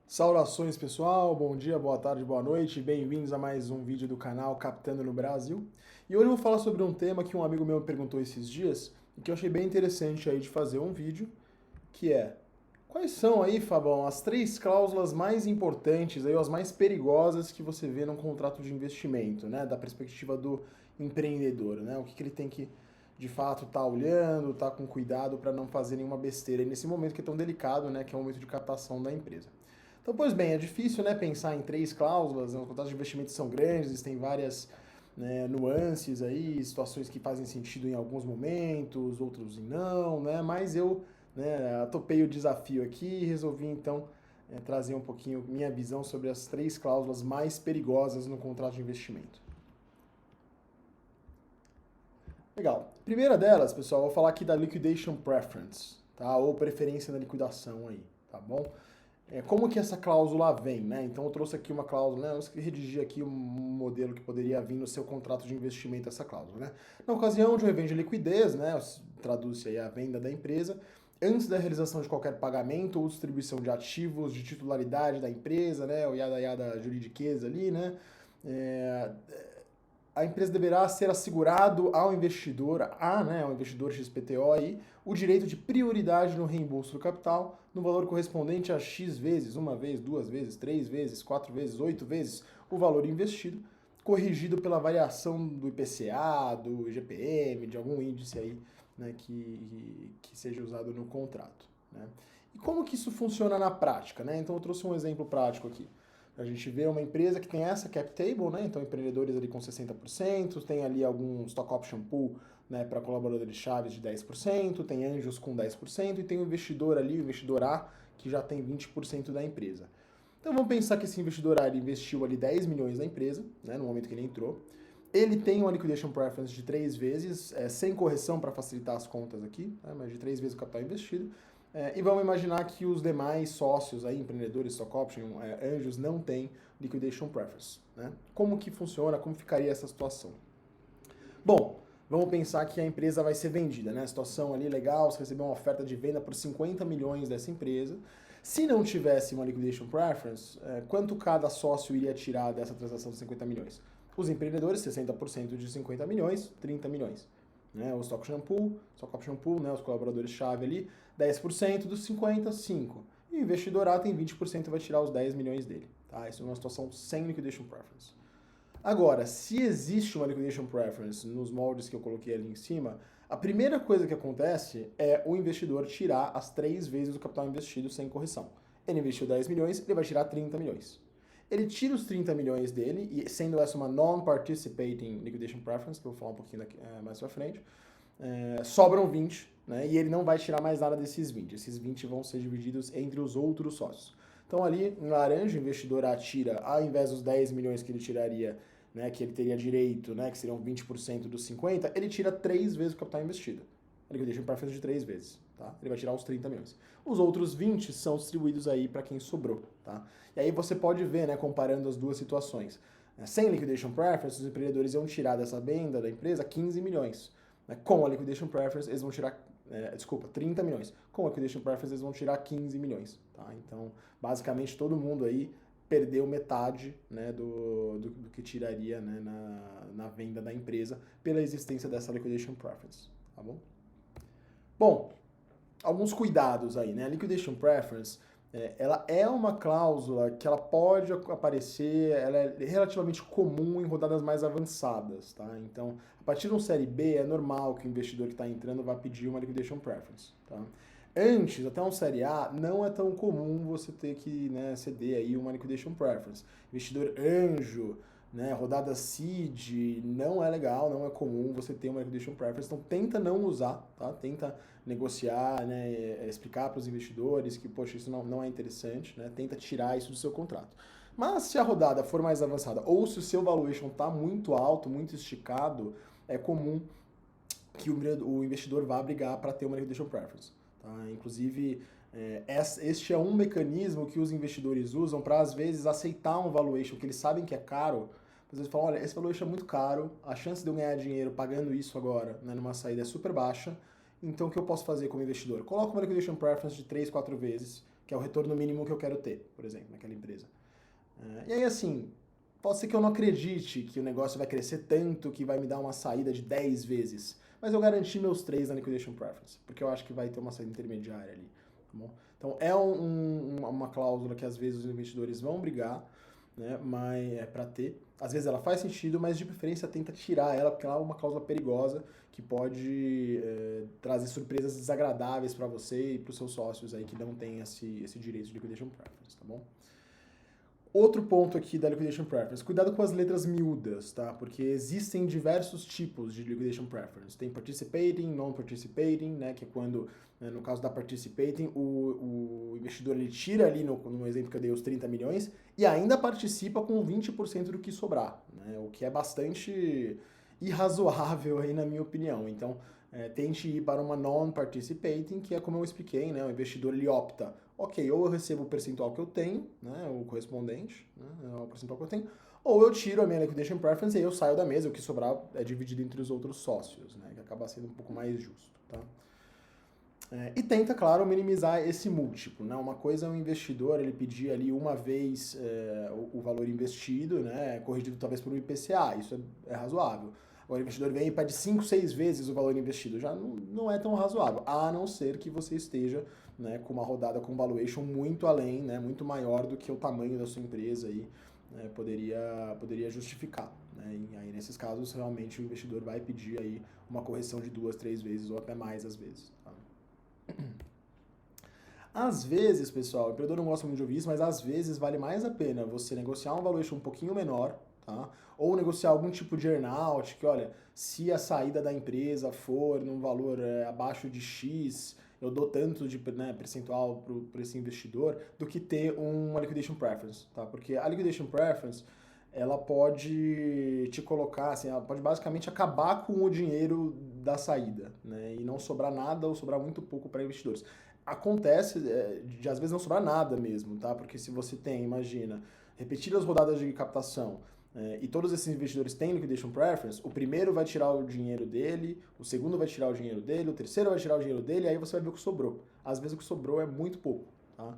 Saudações pessoal, bom dia, boa tarde, boa noite, bem-vindos a mais um vídeo do canal Captando no Brasil. E hoje eu vou falar sobre um tema que um amigo meu me perguntou esses dias e que eu achei bem interessante aí de fazer um vídeo, que é: quais são aí, Fabão, as três cláusulas mais importantes aí, ou as mais perigosas que você vê num contrato de investimento, né, da perspectiva do empreendedor, né? O que ele tem que de fato estar olhando, estar com cuidado para não fazer nenhuma besteira aí nesse momento que é tão delicado, né, que é o momento de captação da empresa. Então, pois bem, é difícil, né, pensar em três cláusulas, né, os contratos de investimento são grandes, tem várias, né, nuances aí, situações que fazem sentido em alguns momentos, outros não, né, mas eu, né, topei o desafio aqui e resolvi então trazer um pouquinho minha visão sobre as três cláusulas mais perigosas no contrato de investimento. Legal. Primeira delas, pessoal, eu vou falar aqui da liquidation preference, tá? Ou preferência na liquidação aí, tá bom? Como que essa cláusula vem, né? Então eu trouxe aqui uma cláusula, né? Eu redigi aqui um modelo que poderia vir no seu contrato de investimento essa cláusula, né? Na ocasião de um evento de liquidez, né? Traduz-se aí a venda da empresa, antes da realização de qualquer pagamento ou distribuição de ativos de titularidade da empresa, né? O yada yada juridiquês ali, né? É, a empresa deverá ser assegurado ao investidor, ao investidor XPTO aí, o direito de prioridade no reembolso do capital no valor correspondente a X vezes, uma vez, duas vezes, três vezes, quatro vezes, oito vezes o valor investido, corrigido pela variação do IPCA, do IGPM, de algum índice aí, né, que seja usado no contrato, né? E como que isso funciona na prática, né? Então eu trouxe um exemplo prático aqui. A gente vê uma empresa que tem essa cap table, né? Então empreendedores ali com 60%, tem ali algum stock option pool, né, para colaboradores chaves de 10%, tem anjos com 10% e tem o investidor ali, o investidor A, que já tem 20% da empresa. Então vamos pensar que esse investidor A ele investiu ali 10 milhões na empresa, né, no momento que ele entrou. Ele tem uma liquidation preference de 3 vezes, sem correção para facilitar as contas aqui, né, mas de 3 vezes o capital investido. E vamos imaginar que os demais sócios, aí, empreendedores, stock option, anjos, não têm liquidation preference, né? Como que funciona, como ficaria essa situação? Bom, vamos pensar que a empresa vai ser vendida, né? Situação ali legal, você recebeu uma oferta de venda por 50 milhões dessa empresa. Se não tivesse uma liquidation preference, quanto cada sócio iria tirar dessa transação de 50 milhões? Os empreendedores, 60% de 50 milhões, 30 milhões. Né? O stock option pool, né? Os colaboradores-chave ali, 10% dos 50, 5. E o investidor A tem 20% vai tirar os 10 milhões dele. Tá? Isso é uma situação sem liquidation preference. Agora, se existe uma liquidation preference nos moldes que eu coloquei ali em cima, a primeira coisa que acontece é o investidor tirar as 3 vezes o capital investido sem correção. Ele investiu 10 milhões, ele vai tirar 30 milhões. Ele tira os 30 milhões dele, e sendo essa uma non-participating liquidation preference, que eu vou falar um pouquinho mais pra frente, sobram 20, né, e ele não vai tirar mais nada desses 20. Esses 20 vão ser divididos entre os outros sócios. Então ali, em laranja, o investidor A tira, ao invés dos 10 milhões que ele tiraria, né, que ele teria direito, né, que seriam 20% dos 50, ele tira 3 vezes o capital investido. Ele deixa um preference de 3 vezes, tá? Ele vai tirar os 30 milhões. Os outros 20 são distribuídos aí para quem sobrou, tá? E aí você pode ver, né, comparando as duas situações. Sem liquidation preference, os empreendedores iam tirar dessa venda da empresa 15 milhões. Com a liquidation preference, eles vão tirar 30 milhões. Com a liquidation preference, eles vão tirar 15 milhões. Tá? Então, basicamente, todo mundo aí perdeu metade, né, do que tiraria, né, na venda da empresa pela existência dessa liquidation preference. Tá bom? Bom, alguns cuidados aí, né? A liquidation preference, ela é uma cláusula que ela pode aparecer, ela é relativamente comum em rodadas mais avançadas, tá? Então, a partir de um série B, é normal que o investidor que está entrando vá pedir uma liquidation preference, tá? Antes, até um série A, não é tão comum você ter que, né, ceder aí uma liquidation preference. Investidor anjo, né, rodada seed, não é legal, não é comum você ter uma liquidation preference, então tenta não usar, tá? Tenta negociar, né, explicar para os investidores que, poxa, isso não é interessante, né? Tenta tirar isso do seu contrato. Mas se a rodada for mais avançada ou se o seu valuation está muito alto, muito esticado, é comum que o investidor vá brigar para ter uma liquidation preference. Tá? Inclusive, este é um mecanismo que os investidores usam para, às vezes, aceitar um valuation que eles sabem que é caro. Às vezes falam, olha, esse valuation é muito caro, a chance de eu ganhar dinheiro pagando isso agora, né, numa saída é super baixa, então o que eu posso fazer como investidor? Coloco uma liquidation preference de 3, 4 vezes, que é o retorno mínimo que eu quero ter, por exemplo, naquela empresa. E aí, assim, pode ser que eu não acredite que o negócio vai crescer tanto que vai me dar uma saída de 10 vezes, mas eu garanti meus 3 na liquidation preference, porque eu acho que vai ter uma saída intermediária ali, tá bom? Então é uma cláusula que às vezes os investidores vão brigar, né, mas é para ter. Às vezes ela faz sentido, mas de preferência tenta tirar ela, porque ela é uma cláusula perigosa que pode trazer surpresas desagradáveis para você e para os seus sócios aí que não têm esse direito de liquidation preference, tá bom? Outro ponto aqui da liquidation preference, cuidado com as letras miúdas, tá? Porque existem diversos tipos de liquidation preference. Tem participating, non-participating, né? Que é quando, né, no caso da participating, o investidor ele tira ali, no exemplo que eu dei, os 30 milhões e ainda participa com 20% do que sobrar, né? O que é bastante irrazoável aí na minha opinião. Então, tente ir para uma non-participating, que é como eu expliquei, né? O investidor ele opta, ok, ou eu recebo o percentual que eu tenho, né, o correspondente, né, o percentual que eu tenho, ou eu tiro a minha liquidation preference e aí eu saio da mesa, o que sobrar é dividido entre os outros sócios, né, que acaba sendo um pouco mais justo, tá? E tenta, claro, minimizar esse múltiplo, né? Uma coisa é um investidor ele pedir ali uma vez o valor investido, né? Corrigido talvez por um IPCA, isso é razoável. Agora o investidor vem e pede 5, 6 vezes o valor investido, já não é tão razoável, a não ser que você esteja, né, com uma rodada com valuation muito além, né, muito maior do que o tamanho da sua empresa aí, né, poderia justificar. Né? E aí nesses casos realmente o investidor vai pedir aí uma correção de 2, 3 vezes ou até mais às vezes. Tá? Às vezes, pessoal, o empreendedor não gosta muito de ouvir isso, mas às vezes vale mais a pena você negociar um valuation um pouquinho menor, tá? Ou negociar algum tipo de earnout, que olha, se a saída da empresa for num valor abaixo de X, eu dou tanto de percentual para esse investidor, do que ter uma liquidation preference, tá? Porque a liquidation preference, ela pode te colocar, assim, ela pode basicamente acabar com o dinheiro da saída, né? E não sobrar nada ou sobrar muito pouco para investidores. Acontece de às vezes não sobrar nada mesmo, tá? Porque se você tem, imagina, repetidas rodadas de captação e todos esses investidores têm liquidation preference, o primeiro vai tirar o dinheiro dele, o segundo vai tirar o dinheiro dele, o terceiro vai tirar o dinheiro dele, e aí você vai ver o que sobrou. Às vezes o que sobrou é muito pouco, tá?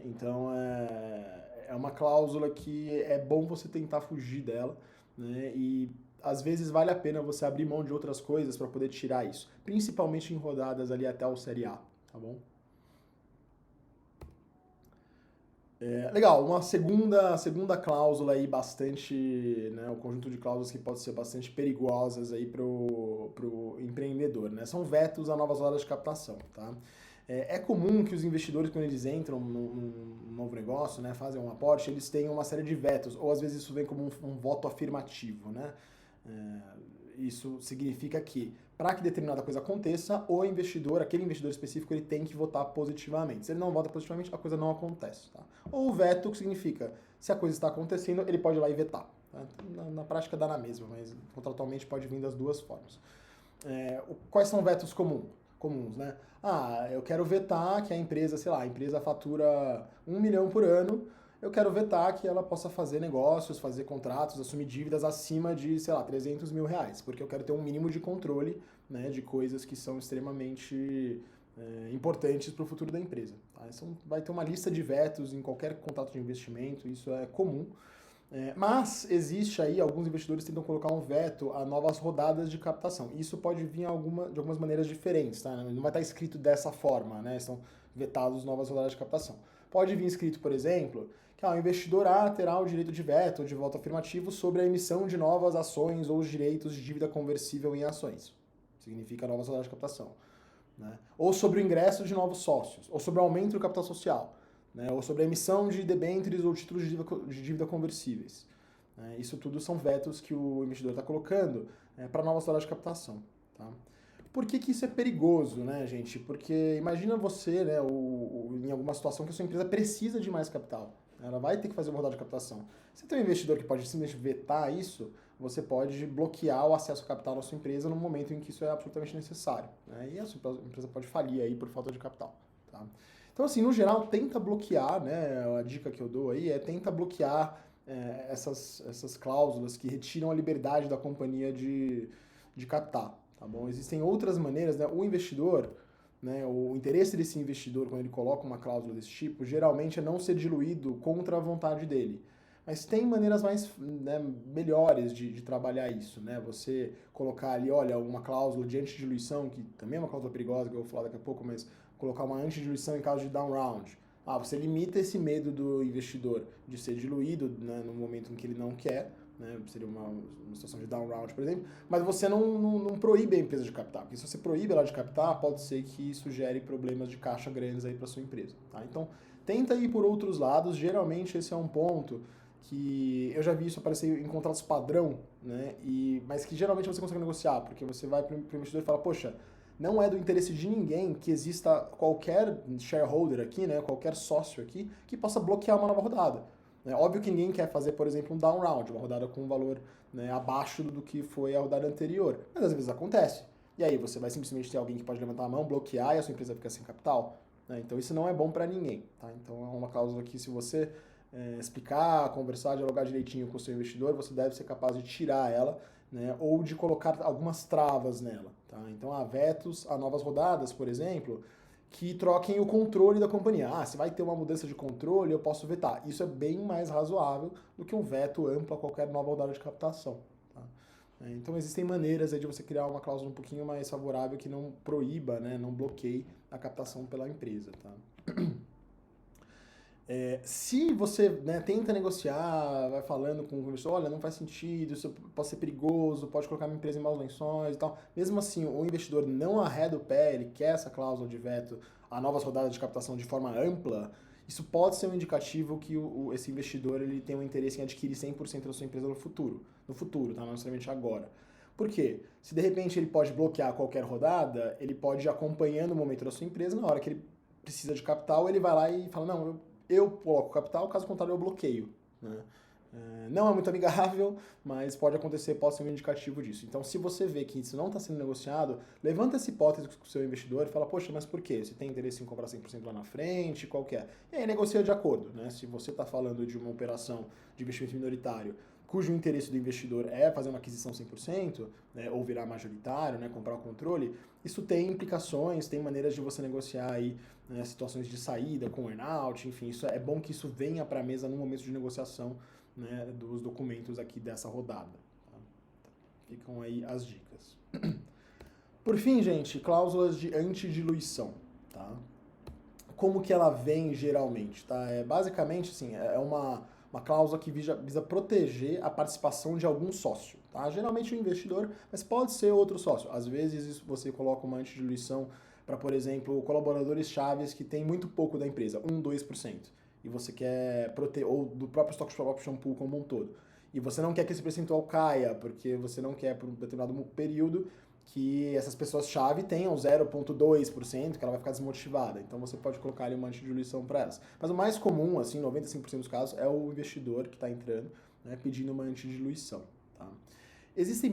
Então é uma cláusula que é bom você tentar fugir dela, né? E às vezes vale a pena você abrir mão de outras coisas para poder tirar isso, principalmente em rodadas ali até o Série A, tá bom? Legal, uma segunda cláusula aí bastante, né, um conjunto de cláusulas que pode ser bastante perigosas aí pro empreendedor, né? São vetos a novas rodadas de captação, tá? É comum que os investidores, quando eles entram num novo negócio, né, fazem um aporte, eles tenham uma série de vetos, ou às vezes isso vem como um voto afirmativo, né? Isso significa que, para que determinada coisa aconteça, o investidor, aquele investidor específico, ele tem que votar positivamente. Se ele não vota positivamente, a coisa não acontece. Tá? Ou o veto, que significa, se a coisa está acontecendo, ele pode ir lá e vetar. Tá? Na prática dá na mesma, mas contratualmente pode vir das duas formas. Quais são vetos comuns, né? Eu quero vetar que a empresa, sei lá, a empresa fatura 1 milhão por ano, eu quero vetar que ela possa fazer negócios, fazer contratos, assumir dívidas acima de, sei lá, 300 mil reais, porque eu quero ter um mínimo de controle, né, de coisas que são extremamente importantes para o futuro da empresa. Tá? Então, vai ter uma lista de vetos em qualquer contrato de investimento, isso é comum. Mas existe aí, alguns investidores tentam colocar um veto a novas rodadas de captação. Isso pode vir de algumas maneiras diferentes, tá? Não vai estar escrito dessa forma, né? São vetados novas rodadas de captação. Pode vir escrito, por exemplo, que o investidor A terá o direito de veto ou de voto afirmativo sobre a emissão de novas ações ou os direitos de dívida conversível em ações. Significa novas rodadas de captação. Né? Ou sobre o ingresso de novos sócios, ou sobre o aumento do capital social. Né, ou sobre a emissão de debêntures ou títulos de dívida conversíveis. Isso tudo são vetos que o investidor está colocando para novas rodadas de captação. Tá? Por que isso é perigoso, né, gente? Porque imagina você, né, em alguma situação que a sua empresa precisa de mais capital. Ela vai ter que fazer uma rodada de captação. Se tem um investidor que pode simplesmente vetar isso, você pode bloquear o acesso a capital na sua empresa no momento em que isso é absolutamente necessário. Né? E a sua empresa pode falir aí por falta de capital. Tá? Então, assim, no geral, tenta bloquear, né? A dica que eu dou aí tenta bloquear essas cláusulas que retiram a liberdade da companhia de captar, tá bom? Existem outras maneiras, né? O investidor, né, o interesse desse investidor, quando ele coloca uma cláusula desse tipo, geralmente é não ser diluído contra a vontade dele. Mas tem maneiras mais, né, melhores de trabalhar isso, né? Você colocar ali, olha, uma cláusula de antidiluição, que também é uma cláusula perigosa, que eu vou falar daqui a pouco, mas colocar uma antidiluição em caso de down round. Ah, você limita esse medo do investidor de ser diluído, né, no momento em que ele não quer, né? Seria uma situação de down round, por exemplo, mas você não proíbe a empresa de captar, porque se você proíbe ela de captar, pode ser que isso gere problemas de caixa grandes aí para sua empresa, tá? Então, tenta ir por outros lados, geralmente esse é um ponto que eu já vi isso aparecer em contratos padrão, né? Mas que geralmente você consegue negociar, porque você vai para o investidor e fala, poxa, não é do interesse de ninguém que exista qualquer shareholder aqui, né? Qualquer sócio aqui que possa bloquear uma nova rodada. É óbvio que ninguém quer fazer, por exemplo, um down round, uma rodada com um valor, né, abaixo do que foi a rodada anterior, mas às vezes acontece. E aí você vai simplesmente ter alguém que pode levantar a mão, bloquear e a sua empresa fica sem capital, né? Então isso não é bom para ninguém, tá? Então é uma cláusula que, se você explicar, conversar, dialogar direitinho com o seu investidor, você deve ser capaz de tirar ela, né, ou de colocar algumas travas nela, tá? Então há vetos a novas rodadas, por exemplo, que troquem o controle da companhia. Ah, se vai ter uma mudança de controle, eu posso vetar. Isso é bem mais razoável do que um veto amplo a qualquer nova rodada de captação, tá? Então existem maneiras aí de você criar uma cláusula um pouquinho mais favorável que não proíba, né, não bloqueie a captação pela empresa, tá? Se você, né, tenta negociar, vai falando com o investidor, olha, não faz sentido, isso pode ser perigoso, pode colocar minha empresa em maus lençóis e tal. Mesmo assim, o investidor não arreda o pé, ele quer essa cláusula de veto a novas rodadas de captação de forma ampla, isso pode ser um indicativo que esse investidor ele tem um interesse em adquirir 100% da sua empresa no futuro, tá? Não necessariamente agora. Por quê? Se de repente ele pode bloquear qualquer rodada, ele pode ir acompanhando o momento da sua empresa, na hora que ele precisa de capital, ele vai lá e fala, não, eu coloco capital, caso contrário eu bloqueio, né? Não é muito amigável, mas pode acontecer, pode ser um indicativo disso. Então, se você vê que isso não está sendo negociado, levanta essa hipótese com o seu investidor e fala, poxa, mas por quê? Você tem interesse em comprar 100% lá na frente? Qual que é? E aí negocia de acordo, né? Se você está falando de uma operação de investimento minoritário, cujo interesse do investidor é fazer uma aquisição 100%, né, ou virar majoritário, né, comprar o controle, isso tem implicações, tem maneiras de você negociar aí, né, situações de saída com earnout, enfim, isso é bom que isso venha para a mesa no momento de negociação, né, dos documentos aqui dessa rodada. Tá? Ficam aí as dicas. Por fim, gente, cláusulas de antidiluição, tá? Como que ela vem geralmente, tá? Basicamente, assim, é uma cláusula que visa proteger a participação de algum sócio, tá? Geralmente o investidor, mas pode ser outro sócio. Às vezes você coloca uma antidiluição para, por exemplo, colaboradores chaves que têm muito pouco da empresa, 1, 2%, e você quer proteger, ou do próprio stock option pool como um todo. E você não quer que esse percentual caia, porque você não quer, por um determinado período, que essas pessoas-chave tenham 0,2%, que ela vai ficar desmotivada. Então você pode colocar ali uma antidiluição para elas. Mas o mais comum, assim, 95% dos casos, é o investidor que está entrando, né, pedindo uma antidiluição. Tá? Existem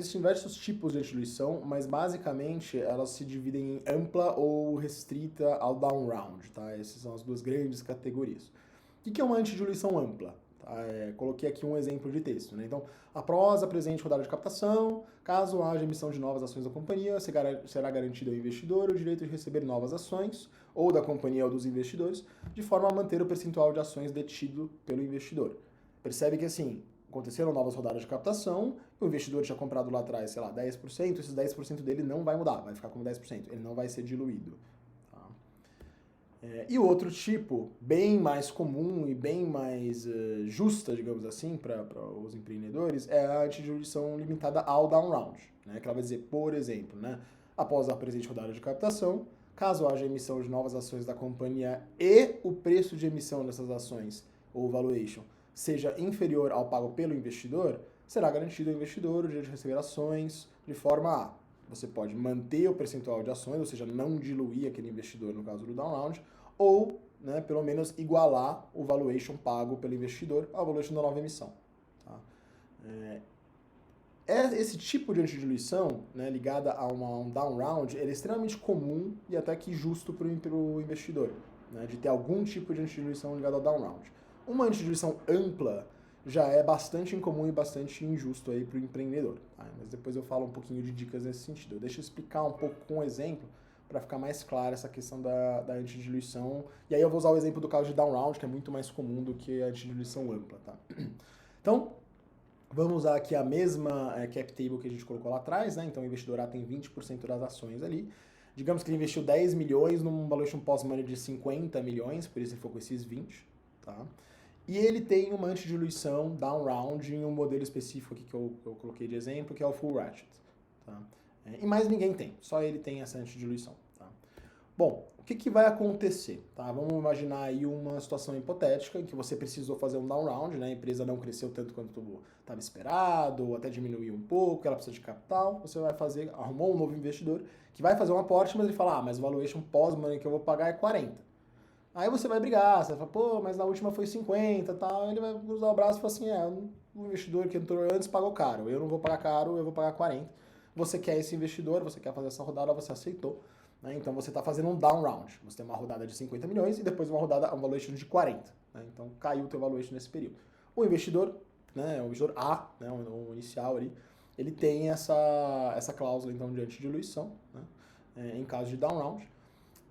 diversos tipos de antidiluição, mas basicamente elas se dividem em ampla ou restrita ao down round. Tá? Essas são as duas grandes categorias. O que é uma antidiluição ampla? Coloquei aqui um exemplo de texto, né? Então, após a presente rodada de captação, caso haja emissão de novas ações da companhia, será garantido ao investidor o direito de receber novas ações, ou da companhia ou dos investidores, de forma a manter o percentual de ações detido pelo investidor. Percebe que, assim, aconteceram novas rodadas de captação, o investidor tinha comprado lá atrás, sei lá, 10%, esses 10% dele não vai mudar, vai ficar como 10%, ele não vai ser diluído. E o outro tipo, bem mais comum e bem mais justa, digamos assim, para os empreendedores, é a antidiluição limitada ao down round, né? Que ela vai dizer, por exemplo, né, após a presente rodada de captação, caso haja emissão de novas ações da companhia e o preço de emissão dessas ações, ou valuation, seja inferior ao pago pelo investidor, será garantido ao investidor o direito de receber ações de forma a você pode manter o percentual de ações, ou seja, não diluir aquele investidor no caso do down round, ou, né, pelo menos igualar o valuation pago pelo investidor ao valuation da nova emissão. Tá? Esse tipo de antidiluição, né, ligada a um down round, ele é extremamente comum e até que justo para o investidor, né, de ter algum tipo de antidiluição ligada ao down round. Uma antidiluição ampla já é bastante incomum e bastante injusto aí para o empreendedor. Tá? Mas depois eu falo um pouquinho de dicas nesse sentido. Deixa eu explicar um pouco com um exemplo para ficar mais clara essa questão da antidiluição. E aí eu vou usar o exemplo do caso de down round, que é muito mais comum do que a antidiluição ampla, tá? Então, vamos usar aqui a mesma cap table que a gente colocou lá atrás, né? Então o investidor A tem 20% das ações ali. Digamos que ele investiu 10 milhões num valuation post-money de 50 milhões, por isso ele ficou com esses 20, tá? E ele tem uma antidiluição down round em um modelo específico aqui que eu coloquei de exemplo, que é o full ratchet, tá? E mais ninguém tem, só ele tem essa antidiluição, tá? Bom, o que vai acontecer, tá? Vamos imaginar aí uma situação hipotética em que você precisou fazer um down round, né? A empresa não cresceu tanto quanto estava esperado, ou até diminuiu um pouco, ela precisa de capital, você vai arrumou um novo investidor que vai fazer um aporte, mas ele fala, mas o valuation pós-money que eu vou pagar é 40. Aí você vai brigar, você vai falar, pô, mas na última foi 50 e tal, ele vai cruzar o braço e falar assim, o investidor que entrou antes pagou caro, eu não vou pagar caro, eu vou pagar 40. Você quer esse investidor, você quer fazer essa rodada, você aceitou. Né? Então você está fazendo um down round. Você tem uma rodada de 50 milhões e depois uma rodada, um valuation de 40. Né? Então caiu o teu valuation nesse período. O investidor, né, o investidor A, né, o inicial ali, ele tem essa cláusula então de antidiluição, né, em caso de down round.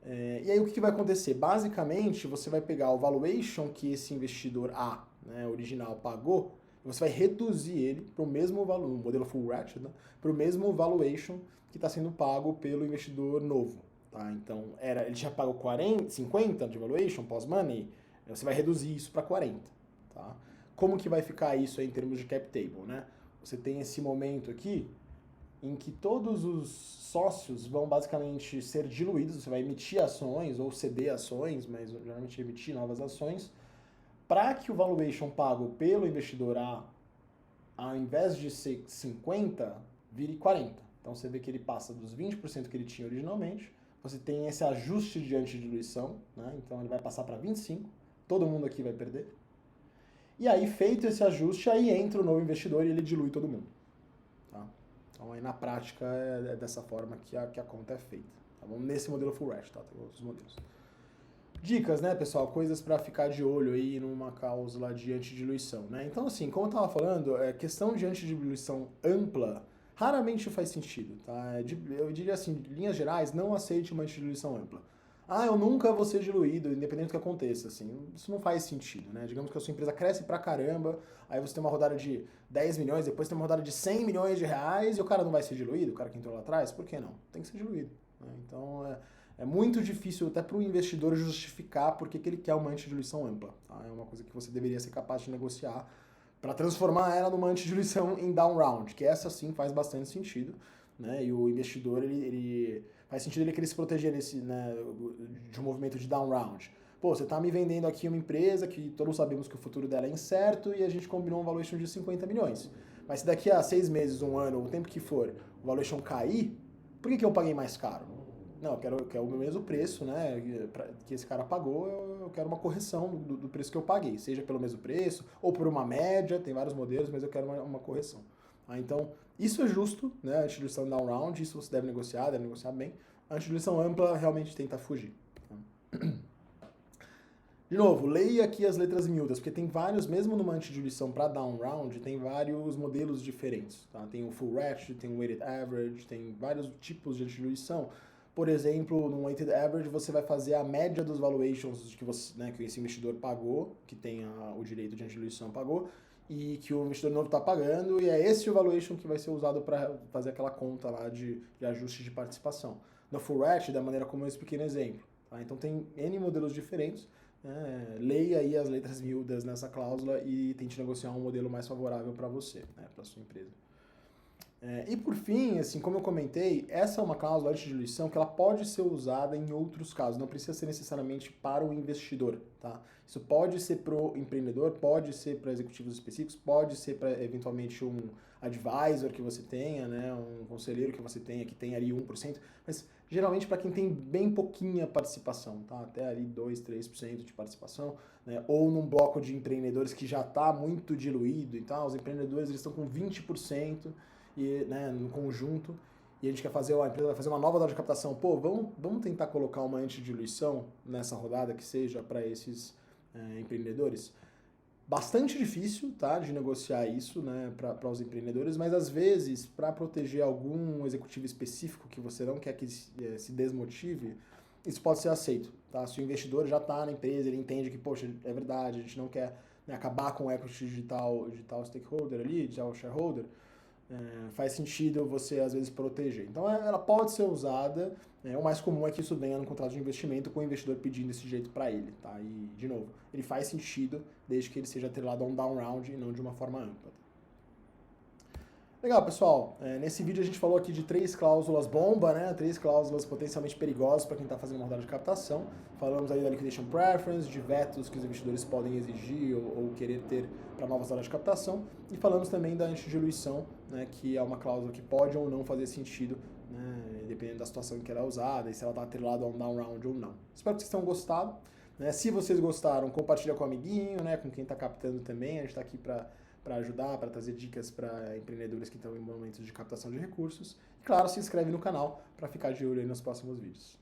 E aí o que vai acontecer? Basicamente você vai pegar o valuation que esse investidor A, né, original, pagou, você vai reduzir ele para o mesmo valor, no modelo full ratchet, né, para o mesmo valuation que está sendo pago pelo investidor novo. Tá? Então, ele já pagou 50 de valuation pós-money, você vai reduzir isso para 40. Tá? Como que vai ficar isso aí em termos de cap table? Né? Você tem esse momento aqui em que todos os sócios vão basicamente ser diluídos, você vai emitir ações ou ceder ações, mas geralmente emitir novas ações, para que o valuation pago pelo investidor A, ao invés de ser 50, vire 40. Então você vê que ele passa dos 20% que ele tinha originalmente, você tem esse ajuste de antidiluição, né? Então ele vai passar para 25%, todo mundo aqui vai perder. E aí, feito esse ajuste, aí entra o novo investidor e ele dilui todo mundo. Tá? Então aí na prática é dessa forma que a conta é feita. Tá bom? Nesse modelo full ratchet, tá? Tem outros modelos. Dicas, né, pessoal? Coisas para ficar de olho aí numa cláusula de antidiluição, né? Então, assim, como eu estava falando, questão de antidiluição ampla raramente faz sentido, tá? Eu diria assim, em linhas gerais, não aceite uma antidiluição ampla. Eu nunca vou ser diluído, independente do que aconteça, assim, isso não faz sentido, né? Digamos que a sua empresa cresce pra caramba, aí você tem uma rodada de 10 milhões, depois tem uma rodada de 100 milhões de reais e o cara não vai ser diluído, o cara que entrou lá atrás, por que não? Tem que ser diluído, né? Então, é muito difícil até para o investidor justificar porque que ele quer uma antidiluição ampla. Tá? É uma coisa que você deveria ser capaz de negociar para transformar ela numa antidiluição em down round, que essa sim faz bastante sentido, né? E o investidor, ele faz sentido ele querer se proteger né, de um movimento de down round. Pô, você está me vendendo aqui uma empresa que todos sabemos que o futuro dela é incerto e a gente combinou um valuation de 50 milhões. Mas se daqui a 6 meses, um ano, o tempo que for, o valuation cair, por que eu paguei mais caro? Não, eu quero o mesmo preço, né, que esse cara pagou, eu quero uma correção do preço que eu paguei, seja pelo mesmo preço ou por uma média, tem vários modelos, mas eu quero uma correção. Então, isso é justo, né, a antidiluição down round, isso você deve negociar bem. A antidiluição ampla realmente tenta fugir. De novo, leia aqui as letras miúdas, porque tem vários, mesmo numa antidiluição para down round, tem vários modelos diferentes. Tá? Tem o full ratchet, tem o weighted average, tem vários tipos de antidiluição. Por exemplo, no weighted average você vai fazer a média dos valuations que você, né, que esse investidor pagou, que tem o direito de antidiluição pagou, e que o investidor novo está pagando, e é esse o valuation que vai ser usado para fazer aquela conta lá de ajuste de participação. No full ratchet, da maneira como eu expliquei no exemplo. Tá? Então tem N modelos diferentes, né? Leia aí as letras miúdas nessa cláusula e tente negociar um modelo mais favorável para você, né, para sua empresa. E por fim, assim, como eu comentei, essa é uma cláusula de diluição que ela pode ser usada em outros casos, não precisa ser necessariamente para o investidor, tá? Isso pode ser para o empreendedor, pode ser para executivos específicos, pode ser para eventualmente um advisor que você tenha, né, um conselheiro que você tenha, que tem ali 1%, mas geralmente para quem tem bem pouquinha participação, tá? Até ali 2, 3% de participação, né? Ou num bloco de empreendedores que já está muito diluído e tal, os empreendedores eles estão com 20%, e, né, no conjunto, e a gente quer fazer, a empresa vai fazer uma nova rodada de captação, pô, vamos tentar colocar uma antidiluição nessa rodada que seja para esses empreendedores? bastante difícil, tá, de negociar isso, né, para os empreendedores, mas às vezes, para proteger algum executivo específico que você não quer que se desmotive, isso pode ser aceito, tá? Se o investidor já está na empresa, ele entende que, poxa, é verdade, a gente não quer, né, acabar com o equity digital stakeholder ali, digital shareholder, faz sentido você, às vezes, proteger. Então, ela pode ser usada, o mais comum é que isso venha no contrato de investimento com o investidor pedindo desse jeito para ele, tá? E, de novo, ele faz sentido desde que ele seja atrelado a um down round e não de uma forma ampla. Legal, pessoal. Nesse vídeo a gente falou aqui de 3 cláusulas bomba, né? 3 cláusulas potencialmente perigosas para quem está fazendo uma rodada de captação. Falamos aí da liquidation preference, de vetos que os investidores podem exigir ou querer ter para novas rodadas de captação. E falamos também da antidiluição, né? Que é uma cláusula que pode ou não fazer sentido, né? Dependendo da situação em que ela é usada e se ela está atrelada a um down round ou não. Espero que vocês tenham gostado. Né? Se vocês gostaram, compartilha com o amiguinho, né? Com quem está captando também. A gente está aqui para ajudar, para trazer dicas para empreendedores que estão em momentos de captação de recursos. E, claro, se inscreve no canal para ficar de olho aí nos próximos vídeos.